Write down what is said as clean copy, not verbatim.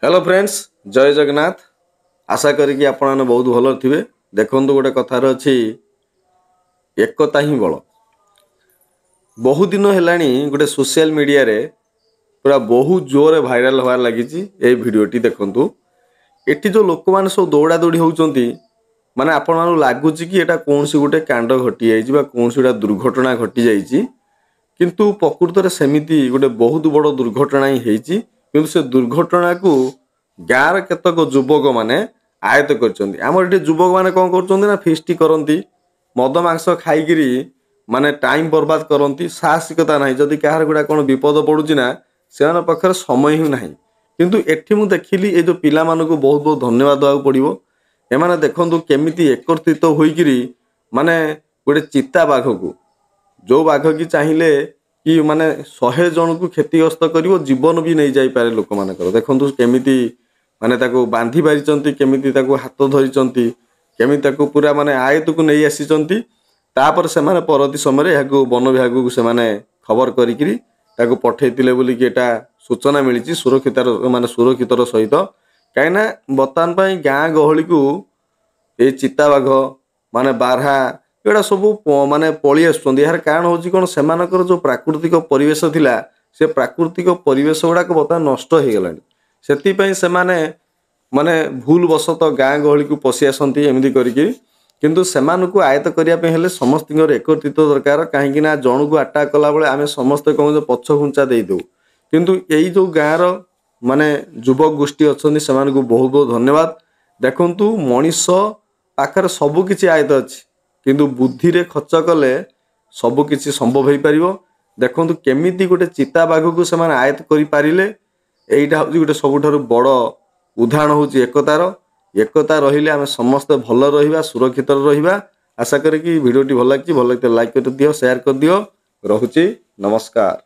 Hello friends, जय जगन्नाथ। आशा करी कि आपण बहुत भल थे। देखु गोटे कथार अच्छी एकता ही बल। बहुत दिन है गोटे सोशल मीडिया रे पूरा बहुत जोर भाइराल होबार लगी। ये भिडटी देखु एटी जो लोक मैंने सब दौड़ा दौड़ी होती माने आपण मानू लगुच कि एटा कौन सी गोटे कांड घटी जाइए कौन सी गोटे दुर्घटना घटी जाइए, किंतु प्रकृत सेमिति गोटे बहुत बड़ दुर्घटना ही होती। किंतु से दुर्घटना को गाँव केतक युवक मैंने आयत्त कर युवक मैंने कौन कर फिस्टी करती मद मांस खाई माने टाइम बर्बाद करती। साहसिकता ना जदि कहार गुड़ा कौन विपद पड़ूना से पाखे समय ही ना। किंतु एठी मु देखिली ये जो पिला मानू बहुत बहुत धन्यवाद देवा पड़ो। एमाने देखंतु केमिति एकत्रित होइकिरी माने गोटे चिता बाघ को जो बाघ की चाहिए कि माने 100 जन को क्षतिग्रस्त कर जीवन भी नहीं जापे लोक मान देखु केमिति माने ताको बांधी पारिचंती केमिति ताको हाथ धरिचंती केमिति ताको पूरा माने आयत को नहीं आसीचंती। तापर से माने परवर्ती समय यहाँ वन विभाग को से माने खबर करिकिरी ताको पठेइतिले बोली कि एटा सूचना मिली सुरक्षित माने सुरक्षितर सहित कहीं बर्तमान गाँ गहली को ये चिता बाघ माने बारहा एटा सब माने पलि आसुँच। यार कारण हूँ कौन से जो प्राकृतिक परिवेश थिला से प्राकृतिक परिवेश गुड़ाक बर्तमान नष्ट हो गलानी। से माने भूल वशत गाँ गहली को पशि आसती एमती करके किंतु सेमान को आयत्त करने समस्त एकत्रित दरकार। कहीं जन को आटाक कला बेले आम समस्ते कौन पछ घुंचा दे दो किंतु यही जो गाँव माने युवक गोष्ठी अच्छा से बहुत बहुत धन्यवाद। देखंतु मनीष पाखर सबकि आयत्त अच्छी किंतु बुद्धि रे खर्च कले सबकि संभव हो पार। देखंतु केमिति गोटे चिता बाघ को से आयत्त कर पारे यहीटा हूँ गोटे सबुठ बड़ उदाहरण हूँ एकतार। एकता रहिले आम समस्ते भल रहा सुरक्षित रहा। आशा करी भिडियोटी भल लगी लाइक कर दियो शेयर कर दियो। रहुची नमस्कार।